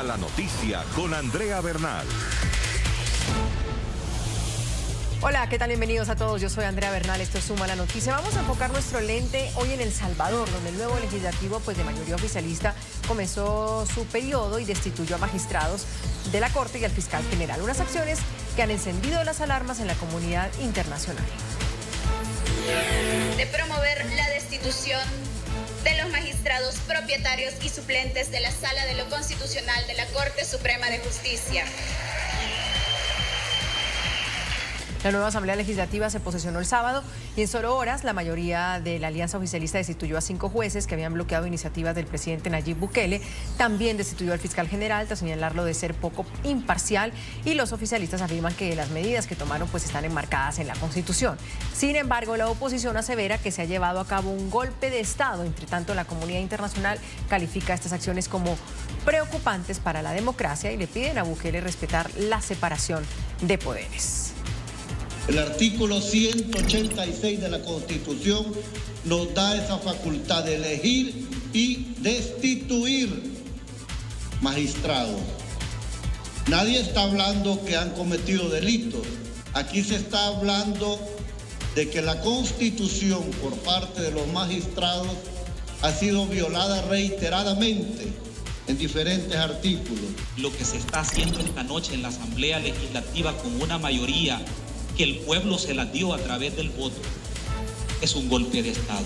a la noticia con Andrea Bernal. Hola, ¿qué tal? Bienvenidos a todos. Yo soy Andrea Bernal, esto es Suma la Noticia. Vamos a enfocar nuestro lente hoy en El Salvador, donde el nuevo legislativo, de mayoría oficialista, comenzó su periodo y destituyó a magistrados de la Corte y al fiscal general. Unas acciones que han encendido las alarmas en la comunidad internacional. De promover la destitución de los magistrados propietarios y suplentes de la Sala de lo Constitucional de la Corte Suprema de Justicia. La nueva Asamblea Legislativa se posesionó el sábado y en solo horas la mayoría de la alianza oficialista destituyó a 5 jueces que habían bloqueado iniciativas del presidente Nayib Bukele. También destituyó al fiscal general tras señalarlo de ser poco imparcial, y los oficialistas afirman que las medidas que tomaron están enmarcadas en la Constitución. Sin embargo, la oposición asevera que se ha llevado a cabo un golpe de Estado. Entre tanto, la comunidad internacional califica estas acciones como preocupantes para la democracia y le piden a Bukele respetar la separación de poderes. El artículo 186 de la Constitución nos da esa facultad de elegir y destituir magistrados. Nadie está hablando que han cometido delitos. Aquí se está hablando de que la Constitución por parte de los magistrados ha sido violada reiteradamente en diferentes artículos. Lo que se está haciendo esta noche en la Asamblea Legislativa con una mayoría que el pueblo se la dio a través del voto es un golpe de Estado.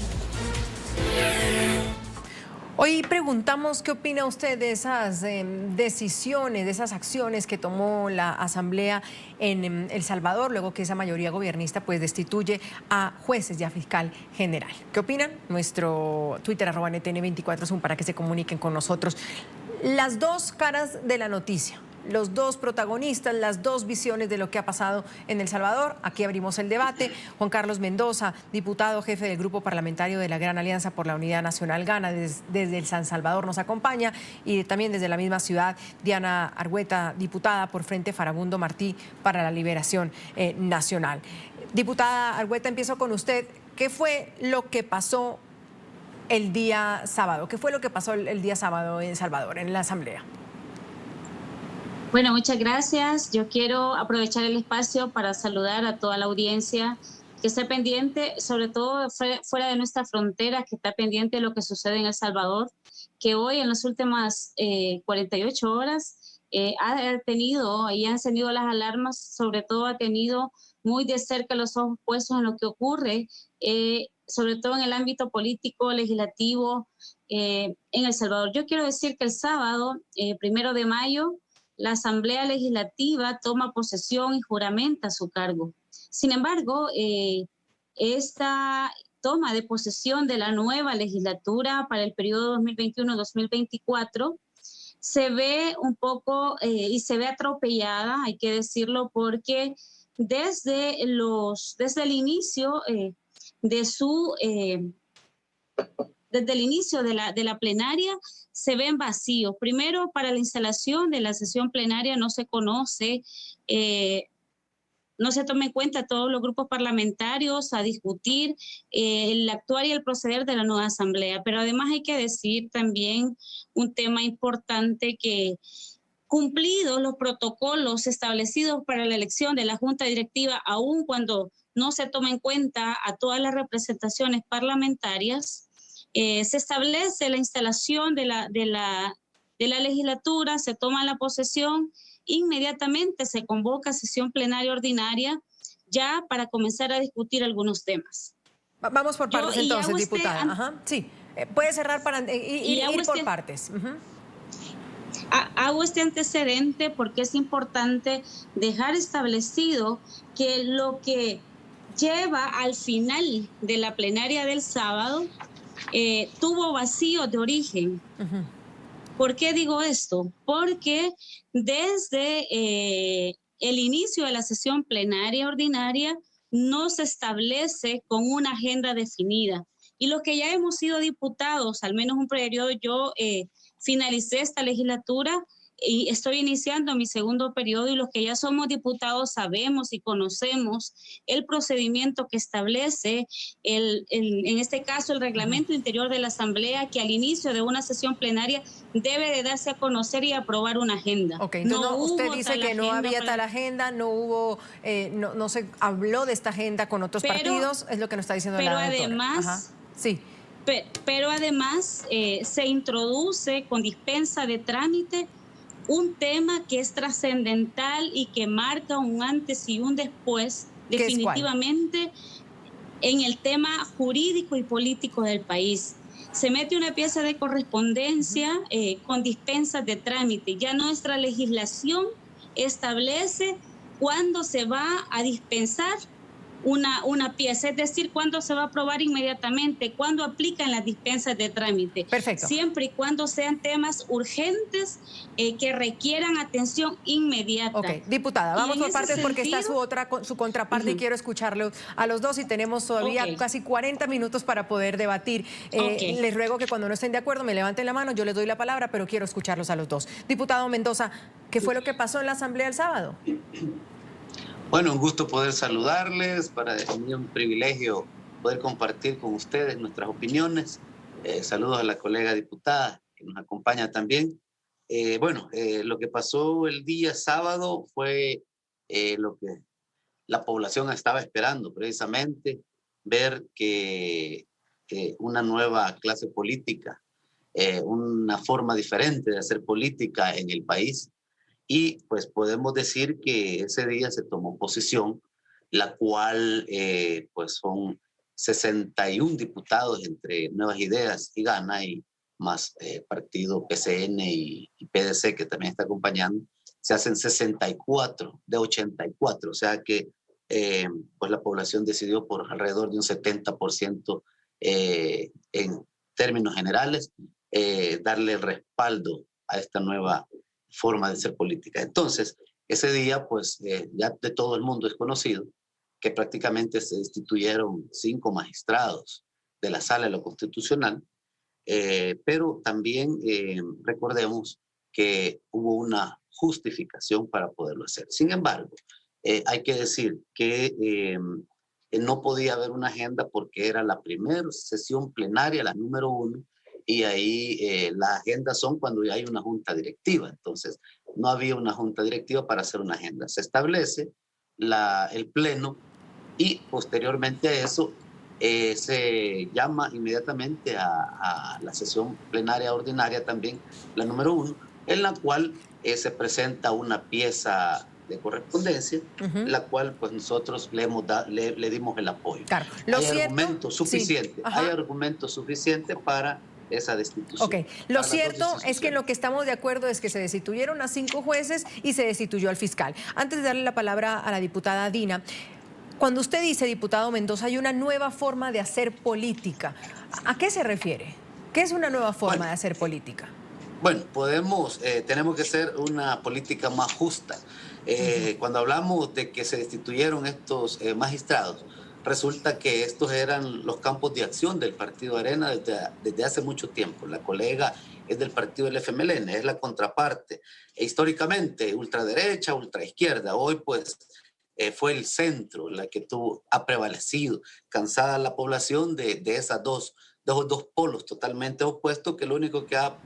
Hoy preguntamos qué opina usted de esas decisiones, de esas acciones que tomó la Asamblea en El Salvador, luego que esa mayoría gobernista destituye a jueces y a fiscal general. ¿Qué opinan? Nuestro Twitter @NTN24 para que se comuniquen con nosotros. Las dos caras de la noticia, los dos protagonistas, las dos visiones de lo que ha pasado en El Salvador. Aquí abrimos el debate. Juan Carlos Mendoza, diputado jefe del Grupo Parlamentario de la Gran Alianza por la Unidad Nacional Gana, desde El San Salvador nos acompaña, y también desde la misma ciudad, Diana Argüeta, diputada por Frente Farabundo Martí para la Liberación Nacional. Diputada Argüeta, empiezo con usted. ¿Qué fue lo que pasó el día sábado? ¿Qué fue lo que pasó el día sábado en El Salvador, en la Asamblea? Bueno, muchas gracias. Yo quiero aprovechar el espacio para saludar a toda la audiencia que está pendiente, sobre todo fuera de nuestra frontera, que está pendiente de lo que sucede en El Salvador, que hoy en las últimas 48 horas ha tenido y han encendido las alarmas, sobre todo ha tenido muy de cerca los ojos puestos en lo que ocurre, sobre todo en el ámbito político, legislativo, en El Salvador. Yo quiero decir que el sábado, 1 de mayo, la Asamblea Legislativa toma posesión y juramenta su cargo. Sin embargo, esta toma de posesión de la nueva legislatura para el periodo 2021-2024 se ve un poco y se ve atropellada, hay que decirlo, porque desde el inicio desde el inicio de la plenaria se ven vacíos. Primero, para la instalación de la sesión plenaria no se conoce, no se toma en cuenta todos los grupos parlamentarios a discutir el actuar y el proceder de la nueva asamblea. Pero además hay que decir también un tema importante, que cumplidos los protocolos establecidos para la elección de la Junta Directiva, aun cuando no se toma en cuenta a todas las representaciones parlamentarias, se establece la instalación de la legislatura, se toma la posesión, inmediatamente se convoca sesión plenaria ordinaria ya para comenzar a discutir algunos temas. Vamos por partes entonces, diputada. Ajá, sí, puede cerrar para ir por partes. Hago este antecedente porque es importante dejar establecido que lo que lleva al final de la plenaria del sábado tuvo vacíos de origen. ¿Por qué digo esto? Porque desde el inicio de la sesión plenaria ordinaria no se establece con una agenda definida. Y los que ya hemos sido diputados, al menos un periodo, yo finalicé esta legislatura, y estoy iniciando mi segundo periodo, y los que ya somos diputados sabemos y conocemos el procedimiento que establece en este caso el reglamento interior de la Asamblea, que al inicio de una sesión plenaria debe de darse a conocer y aprobar una agenda. Ok, entonces usted dice que no había tal agenda, no hubo, no se habló de esta agenda con otros partidos, es lo que nos está diciendo la doctora. Además, sí. Pero además se introduce con dispensa de trámite un tema que es trascendental y que marca un antes y un después, definitivamente, en el tema jurídico y político del país. Se mete una pieza de correspondencia con dispensas de trámite. Ya nuestra legislación establece cuándo se va a dispensar una pieza, es decir, cuándo se va a aprobar inmediatamente, cuándo aplican las dispensas de trámite. Perfecto. Siempre y cuando sean temas urgentes que requieran atención inmediata. Ok, diputada, vamos por partes porque está su contraparte y quiero escucharlo a los dos y tenemos todavía casi 40 minutos para poder debatir. Les ruego que cuando no estén de acuerdo me levanten la mano, yo les doy la palabra, pero quiero escucharlos a los dos. Diputado Mendoza, ¿qué fue lo que pasó en la Asamblea el sábado? Bueno, un gusto poder saludarles, para mí un privilegio poder compartir con ustedes nuestras opiniones. Saludos a la colega diputada que nos acompaña también. Lo que pasó el día sábado fue lo que la población estaba esperando, precisamente, ver que una nueva clase política, una forma diferente de hacer política en el país. Y pues podemos decir que ese día se tomó posición, la cual pues son 61 diputados entre Nuevas Ideas y Gana, y más partido PCN y PDC que también está acompañando, se hacen 64 de 84, o sea que pues la población decidió por alrededor de un 70% en términos generales darle el respaldo a esta nueva forma de ser política. Entonces, ese día, pues, ya de todo el mundo es conocido que prácticamente se destituyeron 5 magistrados de la Sala de lo Constitucional, pero también recordemos que hubo una justificación para poderlo hacer. Sin embargo, hay que decir que no podía haber una agenda porque era la primera sesión plenaria, la número 1, y ahí las agendas son cuando ya hay una junta directiva. Entonces, no había una junta directiva para hacer una agenda. Se establece el pleno y posteriormente a eso se llama inmediatamente a la sesión plenaria ordinaria también, la número 1, en la cual se presenta una pieza de correspondencia, la cual pues nosotros le dimos el apoyo. Claro. Hay argumentos suficientes, hay argumentos suficientes para esa destitución. Ok, lo cierto es que lo que estamos de acuerdo es que se destituyeron a 5 jueces y se destituyó al fiscal. Antes de darle la palabra a la diputada Dina, cuando usted dice, diputado Mendoza, hay una nueva forma de hacer política, ¿a qué se refiere? ¿Qué es una nueva forma de hacer política? Bueno, tenemos que hacer una política más justa. Cuando hablamos de que se destituyeron estos magistrados, resulta que estos eran los campos de acción del Partido Arena desde hace mucho tiempo. La colega es del partido del FMLN, es la contraparte. históricamente, ultraderecha, ultraizquierda. Hoy, pues, fue el centro la que ha prevalecido, cansada la población de esos dos polos totalmente opuestos, que lo único que ha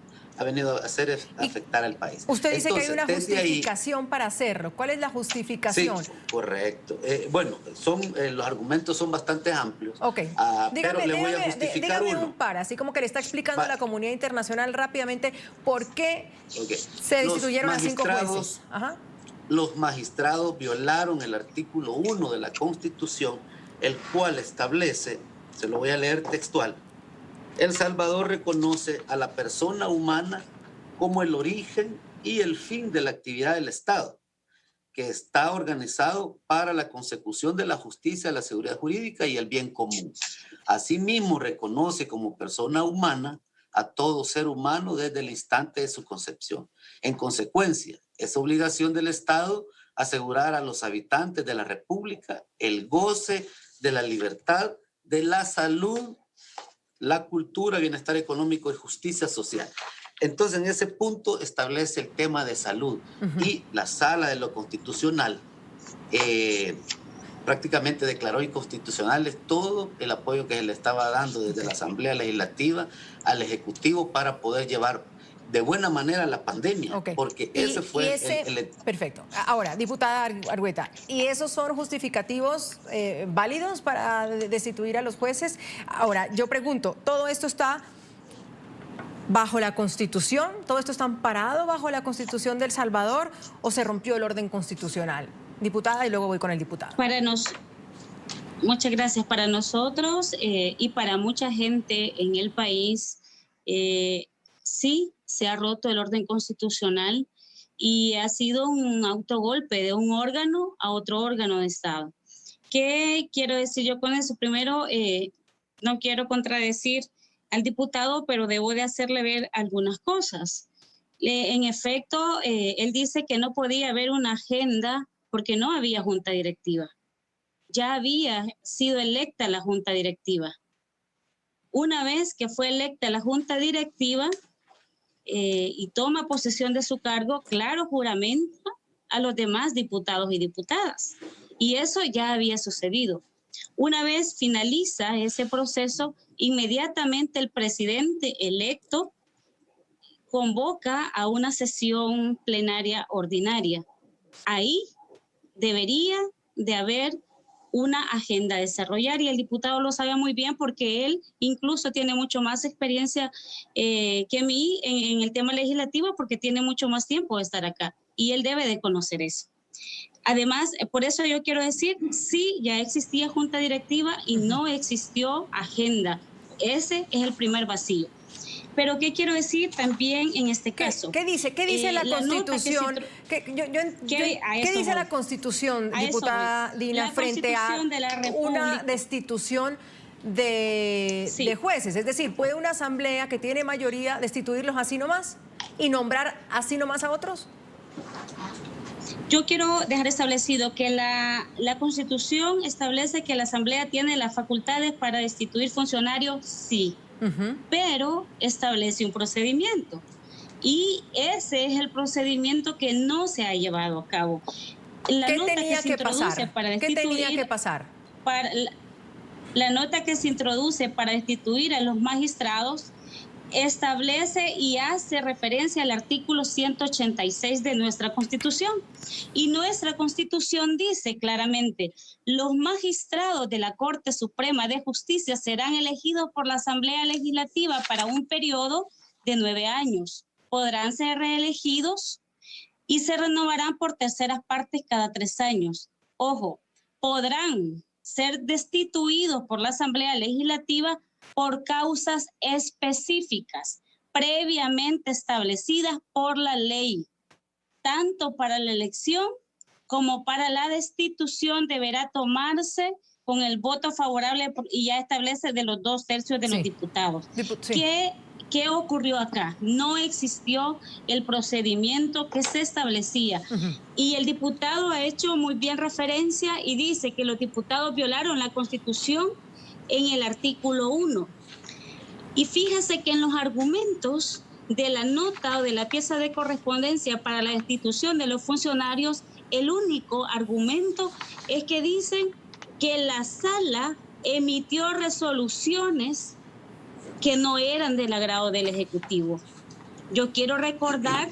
venido a hacer es afectar al país. Usted dice que hay una justificación para hacerlo. ¿Cuál es la justificación? Sí, correcto. Los argumentos son bastante amplios. Ok. Pero le voy a justificar uno. Un par, así como que le está explicando a la comunidad internacional rápidamente por qué se destituyeron a 5 jueces. Ajá. Los magistrados violaron el artículo 1 de la Constitución, el cual establece, se lo voy a leer textual: El Salvador reconoce a la persona humana como el origen y el fin de la actividad del Estado, que está organizado para la consecución de la justicia, la seguridad jurídica y el bien común. Asimismo, reconoce como persona humana a todo ser humano desde el instante de su concepción. En consecuencia, es obligación del Estado asegurar a los habitantes de la República el goce de la libertad, de la salud, la cultura, bienestar económico y justicia social. Entonces, en ese punto establece el tema de salud y la Sala de lo Constitucional prácticamente declaró inconstitucionales todo el apoyo que se le estaba dando desde la Asamblea Legislativa al Ejecutivo para poder llevar de buena manera la pandemia, porque ese fue el... Perfecto. Ahora, diputada Argueta, ¿y esos son justificativos válidos para destituir a los jueces? Ahora, yo pregunto, ¿todo esto está bajo la Constitución? ¿Todo esto está amparado bajo la Constitución de El Salvador o se rompió el orden constitucional? Diputada, y luego voy con el diputado. Muchas gracias. Para nosotros y para mucha gente en el país, sí se ha roto el orden constitucional y ha sido un autogolpe de un órgano a otro órgano de Estado. ¿Qué quiero decir yo con eso? Primero, no quiero contradecir al diputado, pero debo de hacerle ver algunas cosas. En efecto, él dice que no podía haber una agenda porque no había junta directiva. Ya había sido electa la junta directiva. Una vez que fue electa la junta directiva y toma posesión de su cargo, claro, juramenta a los demás diputados y diputadas. Y eso ya había sucedido. Una vez finaliza ese proceso, inmediatamente el presidente electo convoca a una sesión plenaria ordinaria. Ahí debería de haber una agenda a desarrollar y el diputado lo sabe muy bien porque él incluso tiene mucho más experiencia que mí en el tema legislativo porque tiene mucho más tiempo de estar acá y él debe de conocer eso. Además, por eso yo quiero decir, sí, ya existía junta directiva y no existió agenda. Ese es el primer vacío. Pero ¿qué quiero decir también en este caso? ¿Qué dice la Constitución? ¿Qué dice la Constitución, diputada Dina, frente a una destitución de jueces? Es decir, ¿puede una asamblea que tiene mayoría destituirlos así nomás y nombrar así nomás a otros? Yo quiero dejar establecido que la Constitución establece que la asamblea tiene las facultades para destituir funcionarios, sí. Pero establece un procedimiento y ese es el procedimiento que no se ha llevado a cabo. ¿Qué tenía que pasar? La nota que se introduce para destituir a los magistrados establece y hace referencia al artículo 186 de nuestra Constitución. Y nuestra Constitución dice claramente, los magistrados de la Corte Suprema de Justicia serán elegidos por la Asamblea Legislativa para un periodo de 9 años. Podrán ser reelegidos y se renovarán por terceras partes cada 3 años. Ojo, podrán ser destituidos por la Asamblea Legislativa por causas específicas, previamente establecidas por la ley. Tanto para la elección como para la destitución deberá tomarse con el voto favorable y ya establece de los 2/3 de los diputados. ¿Qué ocurrió acá? No existió el procedimiento que se establecía. Y el diputado ha hecho muy bien referencia y dice que los diputados violaron la Constitución en el artículo 1. Y fíjese que en los argumentos de la nota o de la pieza de correspondencia para la destitución de los funcionarios, el único argumento es que dicen que la sala emitió resoluciones que no eran del agrado del Ejecutivo. Yo quiero recordar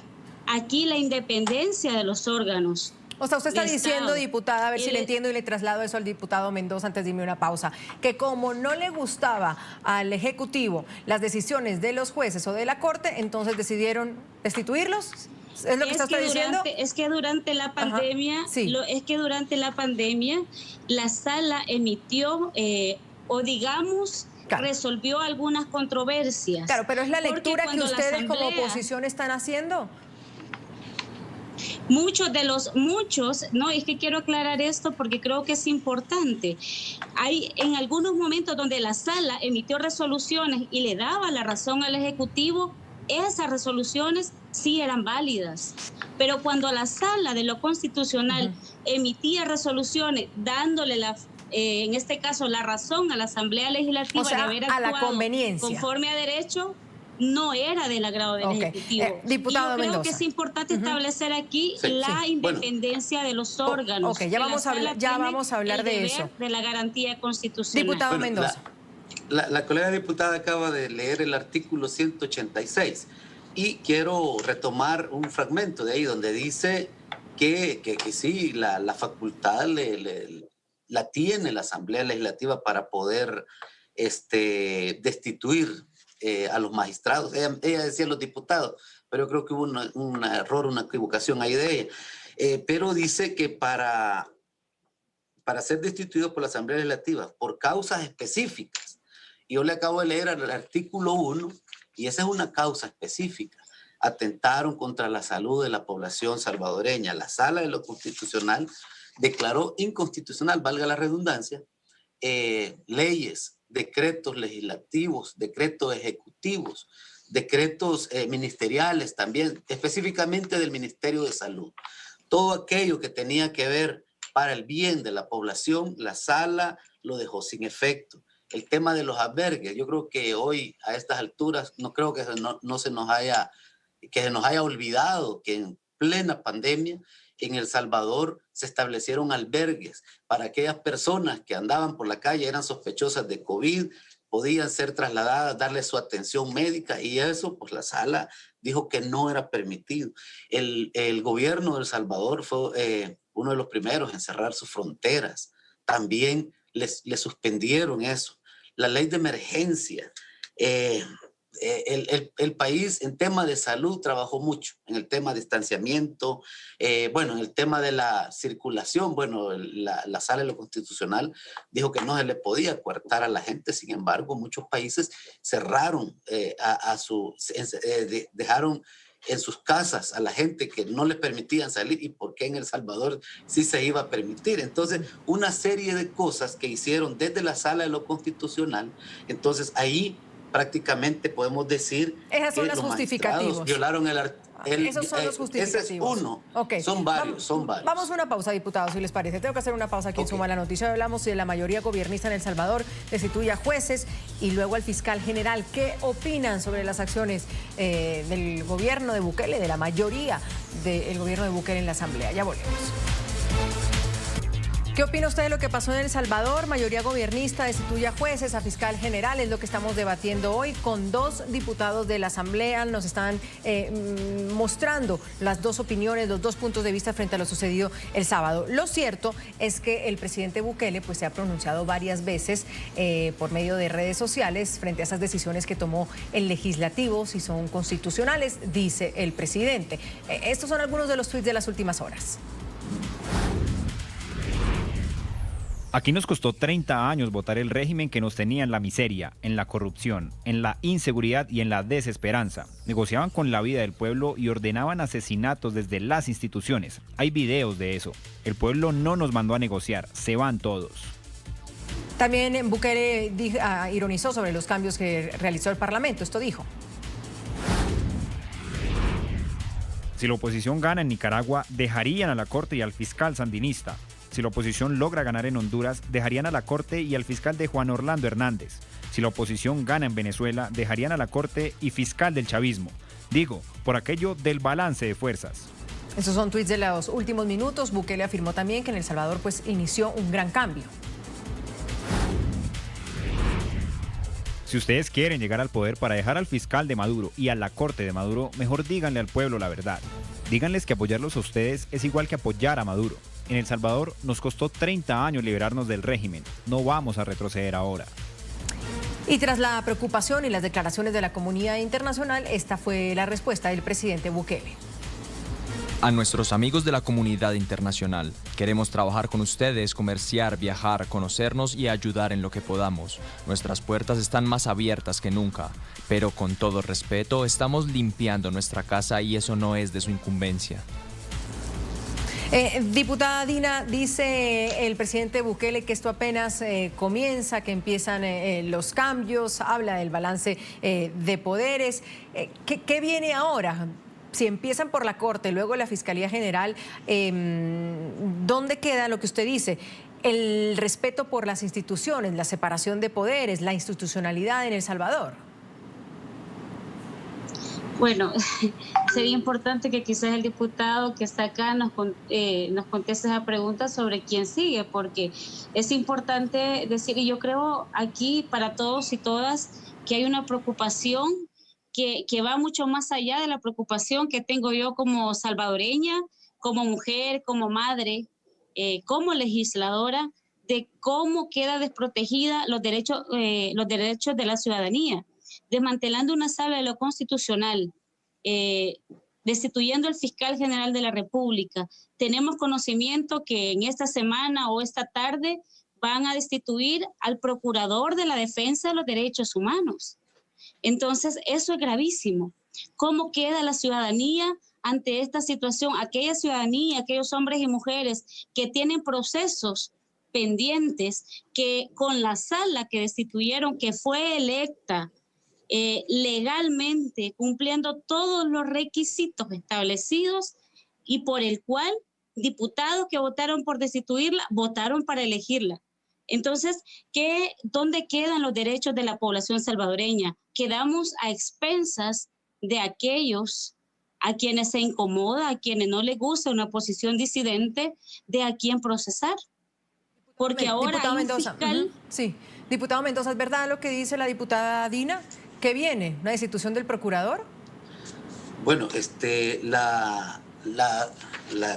aquí la independencia de los órganos. O sea, usted está diciendo, diputada, a ver si le entiendo y le traslado eso al diputado Mendoza antes de irme a una pausa, que como no le gustaba al Ejecutivo las decisiones de los jueces o de la Corte, entonces decidieron destituirlos. ¿Es lo que está usted diciendo? Es que durante la pandemia, la sala emitió resolvió algunas controversias. Claro, pero es la lectura que ustedes como oposición están haciendo. No, es que quiero aclarar esto porque creo que es importante. Hay en algunos momentos donde la sala emitió resoluciones y le daba la razón al Ejecutivo, esas resoluciones sí eran válidas. Pero cuando la sala de lo constitucional emitía resoluciones dándole en este caso la razón a la Asamblea Legislativa, o sea, de haber actuado a la conveniencia, conforme a derecho, no era del agrado del Ejecutivo. Diputado yo creo Mendoza. que es importante establecer aquí la independencia de los órganos. Ya vamos a hablar de eso. De la garantía constitucional. Diputado Mendoza. La colega diputada acaba de leer el artículo 186 y quiero retomar un fragmento de ahí donde dice que sí, la facultad la tiene la Asamblea Legislativa para poder destituir a los magistrados. Ella decía los diputados, pero yo creo que hubo un error, una equivocación ahí de ella. Pero dice que para ser destituidos por la Asamblea Legislativa por causas específicas. Y yo le acabo de leer el artículo 1 y esa es una causa específica. Atentaron contra la salud de la población salvadoreña. La Sala de lo Constitucional declaró inconstitucional, valga la redundancia, leyes, decretos legislativos, decretos ejecutivos, decretos ministeriales también, específicamente del Ministerio de Salud. Todo aquello que tenía que ver para el bien de la población, la Sala lo dejó sin efecto. El tema de los albergues, yo creo que hoy a estas alturas no creo que se nos haya olvidado que en plena pandemia en El Salvador se establecieron albergues para aquellas personas que andaban por la calle, eran sospechosas de COVID, podían ser trasladadas, darles su atención médica y eso, pues la Sala dijo que no era permitido. El gobierno de El Salvador fue uno de los primeros en cerrar sus fronteras. También les suspendieron eso. La ley de emergencia. El país en tema de salud trabajó mucho, en el tema de distanciamiento, en el tema de la circulación, la Sala de lo Constitucional dijo que no se le podía coartar a la gente, sin embargo, muchos países cerraron, dejaron en sus casas a la gente que no les permitían salir y por qué en El Salvador sí se iba a permitir. Entonces, una serie de cosas que hicieron desde la Sala de lo Constitucional, entonces ahí prácticamente podemos decir esas son que las los justificativos. Violaron esos son los justificativos. Ese es uno. Okay. Son varios. Vamos a una pausa, diputados, si les parece. Tengo que hacer una pausa aquí en Suma la Noticia. Hablamos de la mayoría gobernista en El Salvador, destituye a jueces y luego al fiscal general. ¿Qué opinan sobre las acciones del gobierno de Bukele, de la mayoría del gobierno de Bukele en la Asamblea? Ya volvemos. ¿Qué opina usted de lo que pasó en El Salvador? Mayoría gobernista destituye a jueces, a fiscal general, es lo que estamos debatiendo hoy con dos diputados de la Asamblea. Nos están mostrando las dos opiniones, los dos puntos de vista frente a lo sucedido el sábado. Lo cierto es que el presidente Bukele pues, se ha pronunciado varias veces por medio de redes sociales frente a esas decisiones que tomó el legislativo, si son constitucionales, dice el presidente. Estos son algunos de los tweets de las últimas horas. Aquí nos costó 30 años votar el régimen que nos tenía en la miseria, en la corrupción, en la inseguridad y en la desesperanza. Negociaban con la vida del pueblo y ordenaban asesinatos desde las instituciones. Hay videos de eso. El pueblo no nos mandó a negociar, se van todos. También Bukele ironizó sobre los cambios que realizó el Parlamento. Esto dijo. Si la oposición gana en Nicaragua, dejarían a la Corte y al fiscal sandinista. Si la oposición logra ganar en Honduras, dejarían a la Corte y al fiscal de Juan Orlando Hernández. Si la oposición gana en Venezuela, dejarían a la Corte y fiscal del chavismo. Digo, por aquello del balance de fuerzas. Esos son tuits de los últimos minutos. Bukele afirmó también que en El Salvador pues, inició un gran cambio. Si ustedes quieren llegar al poder para dejar al fiscal de Maduro y a la Corte de Maduro, mejor díganle al pueblo la verdad. Díganles que apoyarlos a ustedes es igual que apoyar a Maduro. En El Salvador nos costó 30 años liberarnos del régimen. No vamos a retroceder ahora. Y tras la preocupación y las declaraciones de la comunidad internacional, esta fue la respuesta del presidente Bukele. A nuestros amigos de la comunidad internacional, queremos trabajar con ustedes, comerciar, viajar, conocernos y ayudar en lo que podamos. Nuestras puertas están más abiertas que nunca, pero con todo respeto, estamos limpiando nuestra casa y eso no es de su incumbencia. Diputada Dina, dice el presidente Bukele que esto apenas comienza, que empiezan los cambios, habla del balance de poderes. ¿Qué viene ahora? Si empiezan por la Corte, luego la Fiscalía General, ¿dónde queda lo que usted dice? El respeto por las instituciones, la separación de poderes, la institucionalidad en El Salvador. Bueno, sería importante que quizás el diputado que está acá nos conteste esa pregunta sobre quién sigue, porque es importante decir, y yo creo aquí para todos y todas, que hay una preocupación que va mucho más allá de la preocupación que tengo yo como salvadoreña, como mujer, como madre, como legisladora, de cómo queda desprotegida los derechos de la ciudadanía, desmantelando una sala de lo constitucional, destituyendo al fiscal general de la República. Tenemos conocimiento que en esta semana o esta tarde van a destituir al procurador de la defensa de los derechos humanos. Entonces, eso es gravísimo. ¿Cómo queda la ciudadanía ante esta situación? Aquella ciudadanía, aquellos hombres y mujeres que tienen procesos pendientes, que con la sala que destituyeron, que fue electa legalmente, cumpliendo todos los requisitos establecidos y por el cual diputados que votaron por destituirla, votaron para elegirla. Entonces, ¿dónde quedan los derechos de la población salvadoreña? Quedamos a expensas de aquellos a quienes se incomoda, a quienes no les gusta una posición disidente, de a quién procesar. Porque ahora hay un fiscal... Sí, diputado Mendoza, ¿es verdad lo que dice la diputada Dina? ¿Qué viene? ¿Una destitución del procurador? Bueno, la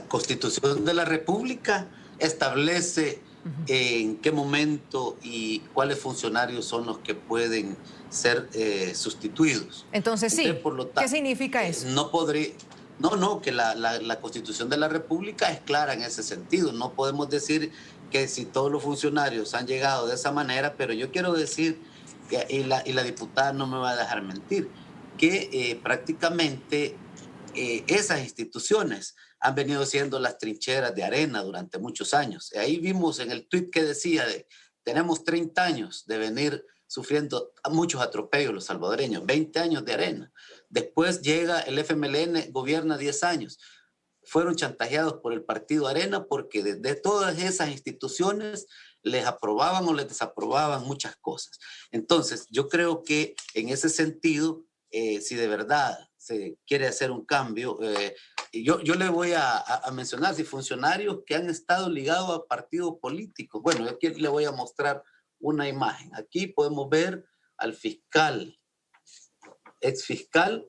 Constitución de la República establece en qué momento y cuáles funcionarios son los que pueden ser sustituidos. Entonces, sí. Por lo tanto, ¿qué significa eso? Que la Constitución de la República es clara en ese sentido. No podemos decir que si todos los funcionarios han llegado de esa manera, pero yo quiero decir, y la diputada no me va a dejar mentir, que prácticamente esas instituciones han venido siendo las trincheras de arena durante muchos años. Ahí vimos en el tuit que decía, tenemos 30 años de venir sufriendo muchos atropellos los salvadoreños, 20 años de arena. Después llega el FMLN, gobierna 10 años. Fueron chantajeados por el partido Arena porque de todas esas instituciones les aprobaban o les desaprobaban muchas cosas. Entonces, yo creo que en ese sentido, si de verdad se quiere hacer un cambio, yo le voy a mencionar si funcionarios que han estado ligados a partidos políticos. Bueno, yo aquí le voy a mostrar una imagen. Aquí podemos ver al fiscal, exfiscal,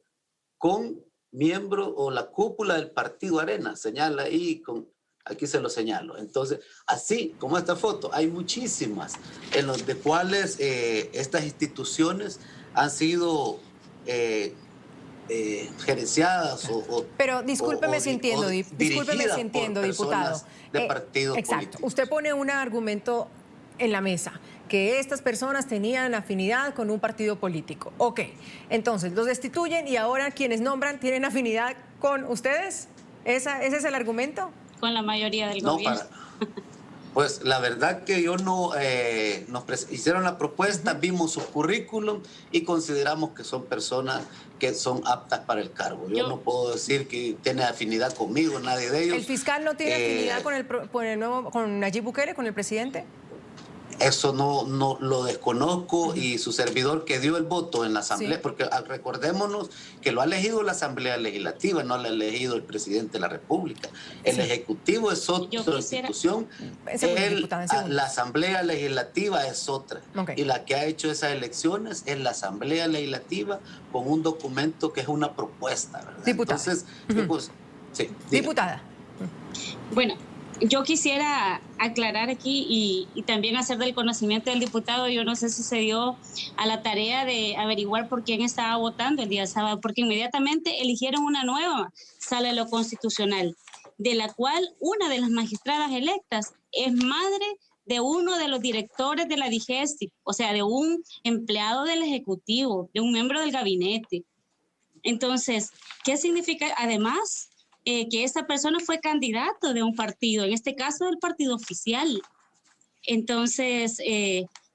con miembro o la cúpula del partido Arena. Señala ahí, aquí se lo señalo. Entonces, así como esta foto, hay muchísimas en los de cuales estas instituciones han sido gerenciadas Pero discúlpeme si entiendo, diputado. De partidos exacto. políticos. Usted pone un argumento en la mesa, que estas personas tenían afinidad con un partido político. Ok, entonces los destituyen y ahora quienes nombran tienen afinidad con ustedes. ¿Ese es el argumento? Con la mayoría del gobierno. Pues la verdad que yo hicieron la propuesta, vimos su currículum y consideramos que son personas que son aptas para el cargo. Yo no puedo decir que tiene afinidad conmigo, nadie de ellos. ¿El fiscal no tiene afinidad con Nayib Bukele, con el presidente? Eso no lo desconozco, y su servidor que dio el voto en la Asamblea, sí, porque recordémonos que lo ha elegido la Asamblea Legislativa, no lo ha elegido el presidente de la República. El Ejecutivo es otra institución, la Asamblea Legislativa es otra. Y la que ha hecho esas elecciones es la Asamblea Legislativa con un documento que es una propuesta, ¿verdad? Diputada. Entonces, pues, sí, diputada. Bueno, yo quisiera aclarar aquí y también hacer del conocimiento del diputado, yo no sé si se dio a la tarea de averiguar por quién estaba votando el día sábado, porque inmediatamente eligieron una nueva sala de lo constitucional, de la cual una de las magistradas electas es madre de uno de los directores de la DIGESTI, o sea, de un empleado del Ejecutivo, de un miembro del gabinete. Entonces, ¿qué significa? Además, que esta persona fue candidato de un partido, en este caso del partido oficial. Entonces,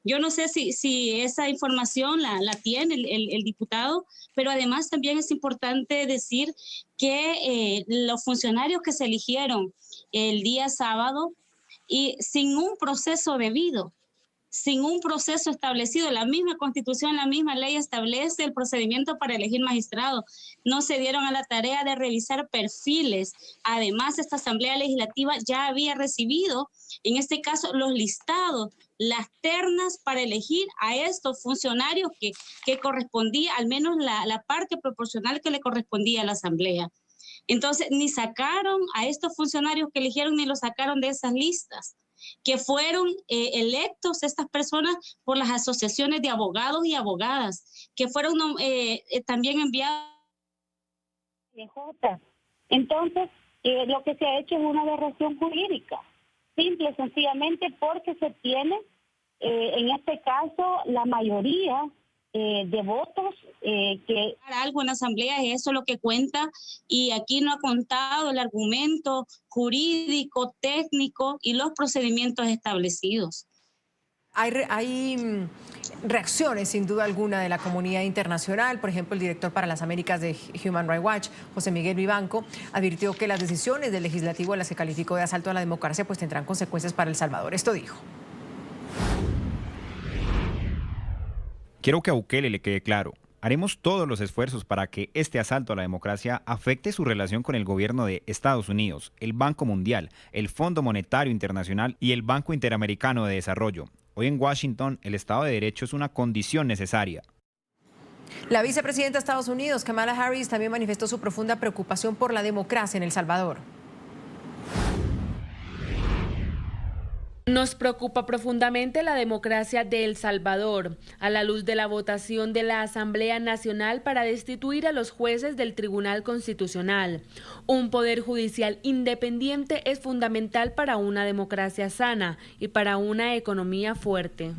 yo no sé si esa información la tiene el diputado, pero además también es importante decir que los funcionarios que se eligieron el día sábado y sin un proceso debido, sin un proceso establecido. La misma Constitución, la misma ley establece el procedimiento para elegir magistrados. No se dieron a la tarea de revisar perfiles. Además, esta Asamblea Legislativa ya había recibido, en este caso, los listados, las ternas para elegir a estos funcionarios que correspondía, al menos la parte proporcional que le correspondía a la Asamblea. Entonces, ni sacaron a estos funcionarios que eligieron, ni los sacaron de esas listas, que fueron electos estas personas por las asociaciones de abogados y abogadas, que fueron también enviados. Entonces, lo que se ha hecho es una aberración jurídica, simple y sencillamente porque se tiene, en este caso, la mayoría de votos que... Algo en la Asamblea es eso lo que cuenta, y aquí no ha contado el argumento jurídico, técnico y los procedimientos establecidos. Hay reacciones, sin duda alguna, de la comunidad internacional. Por ejemplo, el director para las Américas de Human Rights Watch, José Miguel Vivanco, advirtió que las decisiones del legislativo, las que calificó de asalto a la democracia, pues tendrán consecuencias para El Salvador. Esto dijo. Quiero que a Bukele le quede claro. Haremos todos los esfuerzos para que este asalto a la democracia afecte su relación con el gobierno de Estados Unidos, el Banco Mundial, el Fondo Monetario Internacional y el Banco Interamericano de Desarrollo. Hoy en Washington, el Estado de Derecho es una condición necesaria. La vicepresidenta de Estados Unidos, Kamala Harris, también manifestó su profunda preocupación por la democracia en El Salvador. Nos preocupa profundamente la democracia de El Salvador, a la luz de la votación de la Asamblea Nacional para destituir a los jueces del Tribunal Constitucional. Un poder judicial independiente es fundamental para una democracia sana y para una economía fuerte.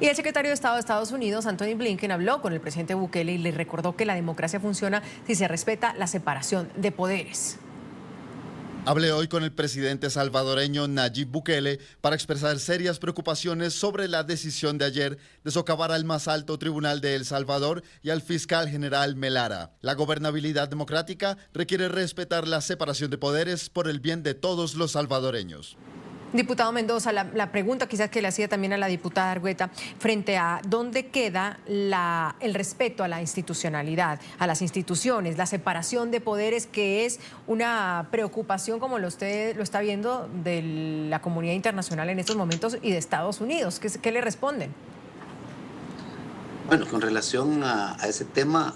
Y el secretario de Estado de Estados Unidos, Anthony Blinken, habló con el presidente Bukele y le recordó que la democracia funciona si se respeta la separación de poderes. Hablé hoy con el presidente salvadoreño Nayib Bukele para expresar serias preocupaciones sobre la decisión de ayer de socavar al más alto tribunal de El Salvador y al fiscal general Melara. La gobernabilidad democrática requiere respetar la separación de poderes por el bien de todos los salvadoreños. Diputado Mendoza, la pregunta quizás que le hacía también a la diputada Argueta, frente a dónde queda el respeto a la institucionalidad, a las instituciones, la separación de poderes, que es una preocupación, como usted lo está viendo, de la comunidad internacional en estos momentos y de Estados Unidos. ¿Qué le responden? Bueno, con relación a ese tema,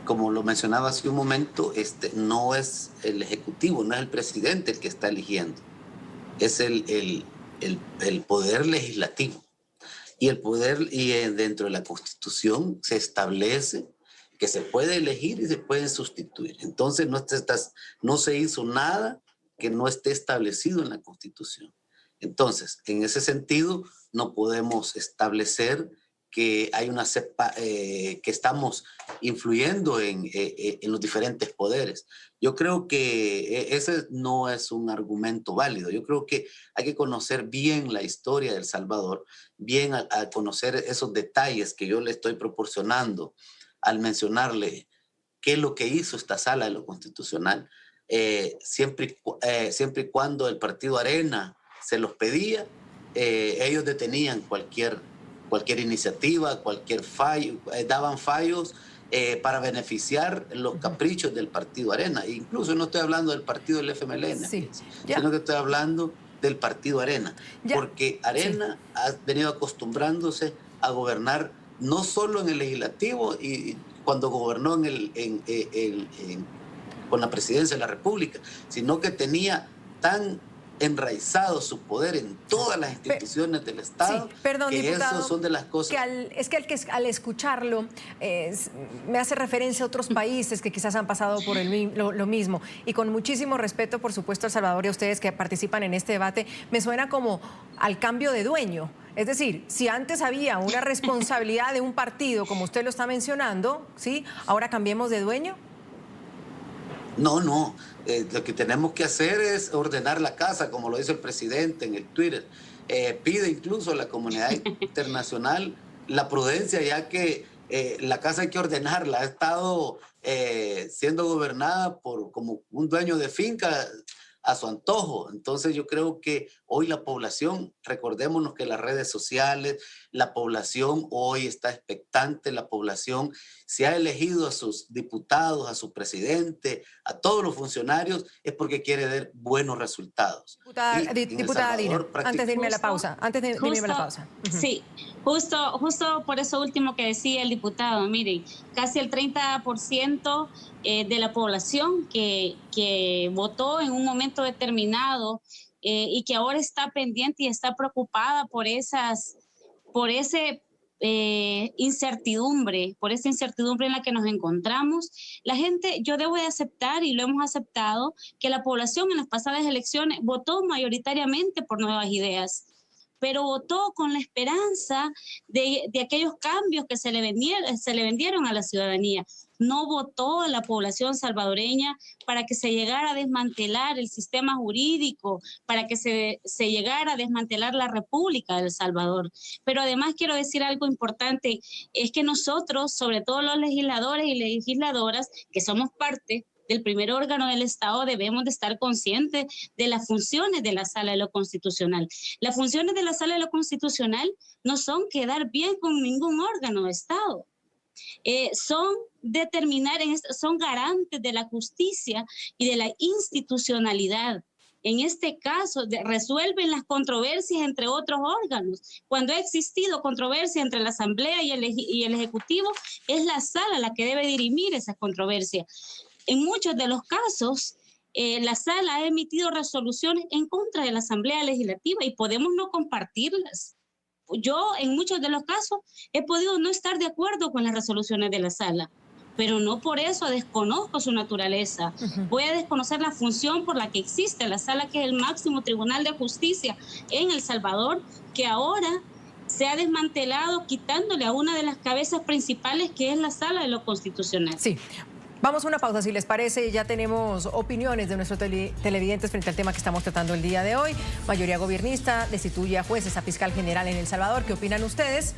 como lo mencionaba hace un momento, no es el Ejecutivo, no es el presidente el que está eligiendo. Es el poder legislativo. Y dentro de la Constitución se establece que se puede elegir y se puede sustituir. Entonces no se hizo nada que no esté establecido en la Constitución. Entonces, en ese sentido, no podemos establecer que hay que estamos influyendo en los diferentes poderes. Yo creo que ese no es un argumento válido. Yo creo que hay que conocer bien la historia de El Salvador, bien a conocer esos detalles que yo le estoy proporcionando al mencionarle qué es lo que hizo esta sala de lo constitucional, siempre y cuando el partido Arena se los pedía, ellos detenían cualquier iniciativa, cualquier fallo, daban fallos para beneficiar los caprichos del partido Arena. E incluso no estoy hablando del partido del FMLN, sí, sino que estoy hablando del partido Arena. Porque Arena ha venido acostumbrándose a gobernar no solo en el legislativo, y cuando gobernó con la presidencia de la República, sino que tenía tan enraizado su poder en todas las instituciones del Estado, perdón, que diputado, eso son de las cosas... al escucharlo me hace referencia a otros países que quizás han pasado por lo mismo, y con muchísimo respeto, por supuesto, a El Salvador y a ustedes que participan en este debate, me suena como al cambio de dueño. Es decir, si antes había una responsabilidad de un partido, como usted lo está mencionando, ¿sí? Ahora cambiemos de dueño. No, lo que tenemos que hacer es ordenar la casa, como lo dice el presidente en el Twitter. Pide incluso a la comunidad internacional la prudencia, ya que la casa hay que ordenarla. Ha estado siendo gobernada como un dueño de finca a su antojo. Entonces yo creo que hoy la población, recordémonos que las redes sociales, la población hoy está expectante, la población se ha elegido a sus diputados, a su presidente, a todos los funcionarios, es porque quiere ver buenos resultados. Diputada Dina, antes de irme a la pausa, Sí, justo por eso último que decía el diputado, miren, casi el 30% de la población que votó en un momento determinado y que ahora está pendiente y está preocupada por esa incertidumbre en la que nos encontramos. La gente, yo debo de aceptar, y lo hemos aceptado, que la población en las pasadas elecciones votó mayoritariamente por nuevas ideas, pero votó con la esperanza de aquellos cambios que se le vendieron a la ciudadanía. No votó a la población salvadoreña para que se llegara a desmantelar el sistema jurídico, para que se llegara a desmantelar la República de El Salvador. Pero además quiero decir algo importante, es que nosotros, sobre todo los legisladores y legisladoras, que somos parte del primer órgano del Estado, debemos de estar conscientes de las funciones de la Sala de lo Constitucional. Las funciones de la Sala de lo Constitucional no son quedar bien con ningún órgano de Estado. Son garantes de la justicia y de la institucionalidad. En este caso, resuelven las controversias entre otros órganos. Cuando ha existido controversia entre la Asamblea y el Ejecutivo, es la Sala la que debe dirimir esas controversias. En muchos de los casos, la Sala ha emitido resoluciones en contra de la Asamblea Legislativa y podemos no compartirlas. Yo, en muchos de los casos, he podido no estar de acuerdo con las resoluciones de la Sala, pero no por eso desconozco su naturaleza. Voy a desconocer la función por la que existe la Sala, que es el máximo tribunal de justicia en El Salvador, que ahora se ha desmantelado quitándole a una de las cabezas principales, que es la Sala de lo Constitucional. Sí. Vamos a una pausa, si les parece. Ya tenemos opiniones de nuestros televidentes frente al tema que estamos tratando el día de hoy. Mayoría gobernista destituye a jueces, a fiscal general en El Salvador. ¿Qué opinan ustedes?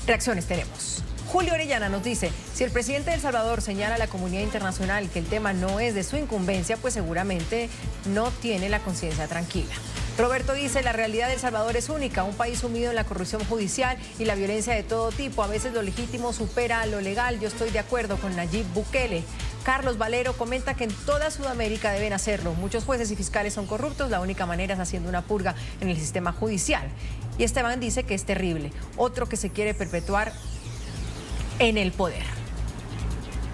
Reacciones tenemos. Julio Orellana nos dice, si el presidente de El Salvador señala a la comunidad internacional que el tema no es de su incumbencia, pues seguramente no tiene la conciencia tranquila. Roberto dice, la realidad de El Salvador es única, un país sumido en la corrupción judicial y la violencia de todo tipo. A veces lo legítimo supera lo legal. Yo estoy de acuerdo con Nayib Bukele. Carlos Valero comenta que en toda Sudamérica deben hacerlo. Muchos jueces y fiscales son corruptos, la única manera es haciendo una purga en el sistema judicial. Y Esteban dice que es terrible. Otro que se quiere perpetuar en el poder.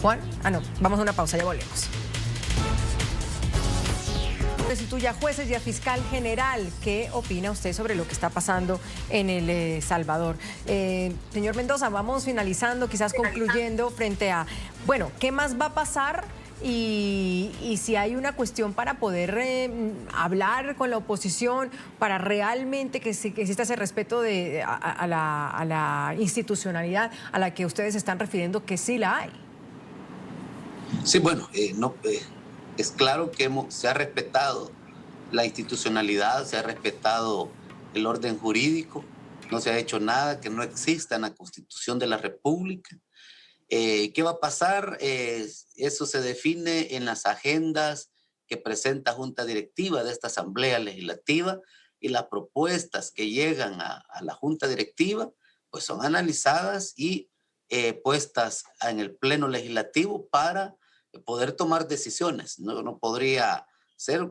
Juan, no, vamos a una pausa, ya volvemos. Destituye a jueces y a fiscal general. ¿Qué opina usted sobre lo que está pasando en El Salvador? Señor Mendoza, vamos finalizando, quizás concluyendo frente a, bueno, ¿qué más va a pasar? Y si hay una cuestión para poder hablar con la oposición, para realmente que exista ese respeto a la institucionalidad a la que ustedes están refiriendo, que sí la hay. Sí, bueno, es claro que se ha respetado la institucionalidad, se ha respetado el orden jurídico, no se ha hecho nada que no exista en la Constitución de la República. ¿Qué va a pasar? Eso se define en las agendas que presenta Junta Directiva de esta Asamblea Legislativa, y las propuestas que llegan a la Junta Directiva pues son analizadas y puestas en el Pleno Legislativo para poder tomar decisiones. No podría ser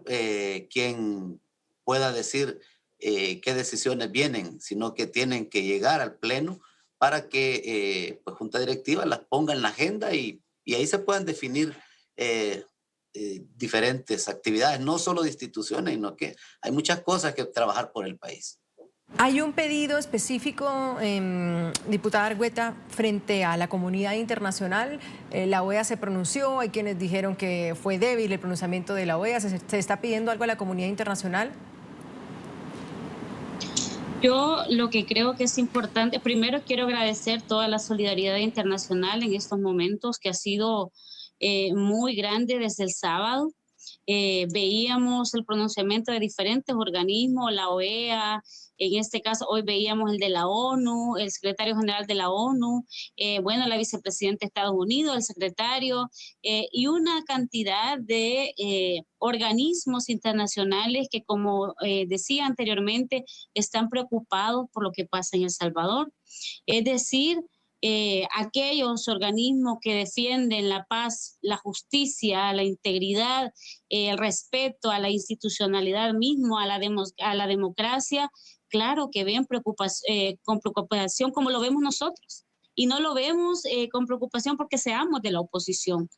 quien pueda decir qué decisiones vienen, sino que tienen que llegar al Pleno para que pues, Junta Directiva las ponga en la agenda y ahí se puedan definir diferentes actividades, no solo de instituciones, sino que hay muchas cosas que trabajar por el país. ¿Hay un pedido específico, diputada Argueta, frente a la comunidad internacional? La OEA se pronunció, hay quienes dijeron que fue débil el pronunciamiento de la OEA. ¿Se está pidiendo algo a la comunidad internacional? Yo lo que creo que es importante, primero quiero agradecer toda la solidaridad internacional en estos momentos, que ha sido muy grande desde el sábado. veíamos el pronunciamiento de diferentes organismos, la OEA, en este caso hoy veíamos el de la ONU, el secretario general de la ONU, la vicepresidenta de Estados Unidos, el secretario, y una cantidad de organismos internacionales que, como decía anteriormente, están preocupados por lo que pasa en El Salvador. Es decir, aquellos organismos que defienden la paz, la justicia, la integridad, el respeto a la institucionalidad mismo, a la democracia, claro que ven con preocupación como lo vemos nosotros. Y no lo vemos con preocupación porque seamos de la oposición.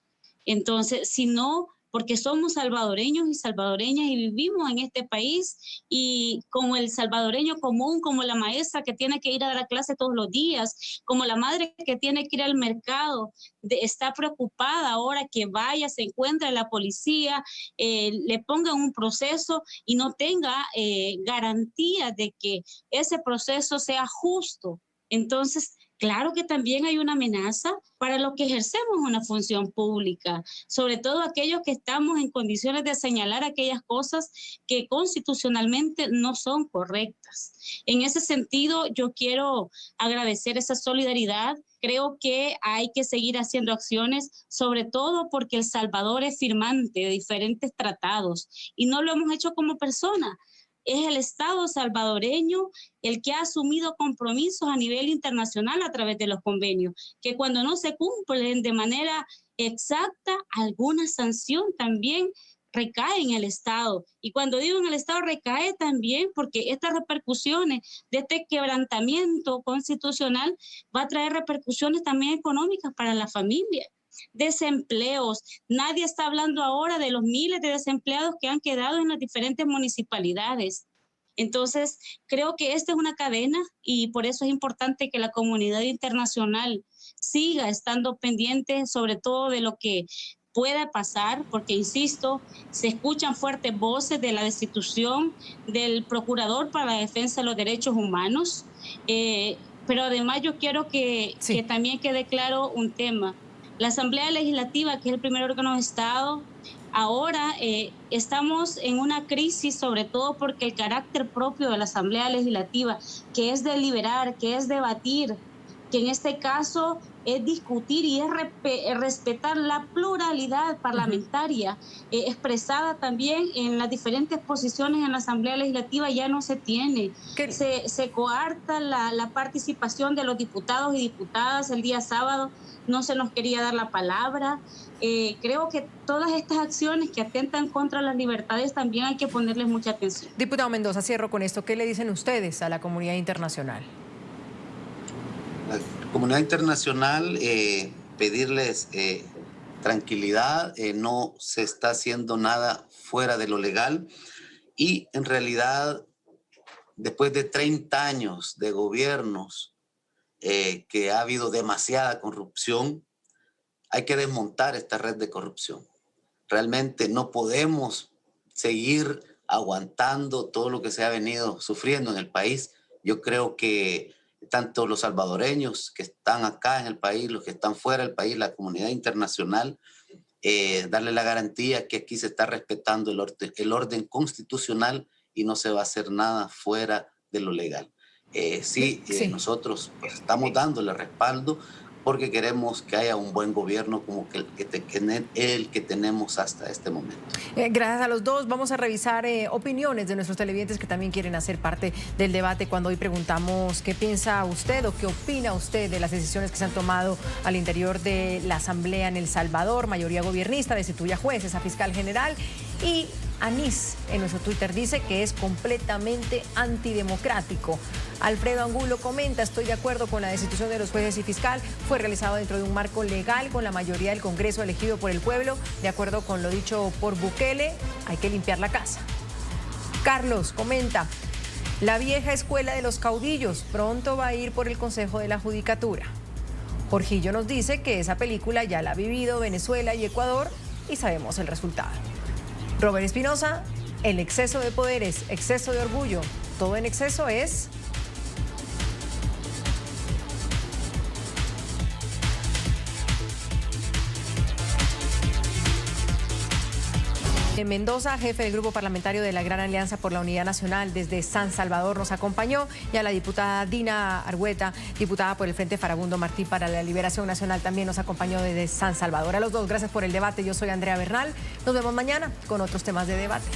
Entonces, sino porque somos salvadoreños y salvadoreñas y vivimos en este país, y como el salvadoreño común, como la maestra que tiene que ir a dar clase todos los días, como la madre que tiene que ir al mercado, está preocupada ahora que vaya, se encuentre la policía, le pongan un proceso y no tenga garantía de que ese proceso sea justo. Entonces, claro que también hay una amenaza para los que ejercemos una función pública, sobre todo aquellos que estamos en condiciones de señalar aquellas cosas que constitucionalmente no son correctas. En ese sentido, yo quiero agradecer esa solidaridad. Creo que hay que seguir haciendo acciones, sobre todo porque El Salvador es firmante de diferentes tratados y no lo hemos hecho como persona. Es el Estado salvadoreño el que ha asumido compromisos a nivel internacional a través de los convenios, que cuando no se cumplen de manera exacta, alguna sanción también recae en el Estado. Y cuando digo en el Estado, recae también porque estas repercusiones de este quebrantamiento constitucional va a traer repercusiones también económicas para la familia. Desempleos. Nadie está hablando ahora de los miles de desempleados que han quedado en las diferentes municipalidades. Entonces, creo que esta es una cadena y por eso es importante que la comunidad internacional siga estando pendiente, sobre todo de lo que pueda pasar, porque, insisto, se escuchan fuertes voces de la destitución del Procurador para la Defensa de los Derechos Humanos, pero además yo quiero que también quede claro un tema. La Asamblea Legislativa, que es el primer órgano de Estado, ahora estamos en una crisis, sobre todo porque el carácter propio de la Asamblea Legislativa, que es deliberar, que es debatir, que en este caso es discutir y es respetar la pluralidad parlamentaria expresada también en las diferentes posiciones en la Asamblea Legislativa, ya no se tiene. Se coarta la participación de los diputados y diputadas. El día sábado no se nos quería dar la palabra. Creo que todas estas acciones que atentan contra las libertades también hay que ponerles mucha atención. Diputado Mendoza, cierro con esto. ¿Qué le dicen ustedes a la comunidad internacional? La comunidad internacional, pedirles tranquilidad, no se está haciendo nada fuera de lo legal y en realidad después de 30 años de gobiernos que ha habido demasiada corrupción, hay que desmontar esta red de corrupción. Realmente no podemos seguir aguantando todo lo que se ha venido sufriendo en el país. Yo creo que tanto los salvadoreños que están acá en el país, los que están fuera del país, la comunidad internacional, darle la garantía que aquí se está respetando el orden constitucional y no se va a hacer nada fuera de lo legal. Nosotros pues, estamos dándole respaldo porque queremos que haya un buen gobierno como el que tenemos hasta este momento. Gracias a los dos. Vamos a revisar opiniones de nuestros televidentes que también quieren hacer parte del debate cuando hoy preguntamos qué piensa usted o qué opina usted de las decisiones que se han tomado al interior de la Asamblea en El Salvador. Mayoría gobiernista destituye a jueces, a fiscal general, y Anís en nuestro Twitter dice que es completamente antidemocrático. Alfredo Angulo comenta: estoy de acuerdo con la destitución de los jueces y fiscal. Fue realizado dentro de un marco legal con la mayoría del Congreso elegido por el pueblo. De acuerdo con lo dicho por Bukele, hay que limpiar la casa. Carlos comenta: la vieja escuela de los caudillos pronto va a ir por el Consejo de la Judicatura. Jorgillo nos dice que esa película ya la ha vivido Venezuela y Ecuador y sabemos el resultado. Robert Espinosa: el exceso de poderes, exceso de orgullo, todo en exceso es... En Mendoza, jefe del Grupo Parlamentario de la Gran Alianza por la Unidad Nacional desde San Salvador nos acompañó, y a la diputada Dina Argüeta, diputada por el Frente Farabundo Martí para la Liberación Nacional, también nos acompañó desde San Salvador. A los dos, gracias por el debate. Yo soy Andrea Bernal. Nos vemos mañana con otros temas de debate.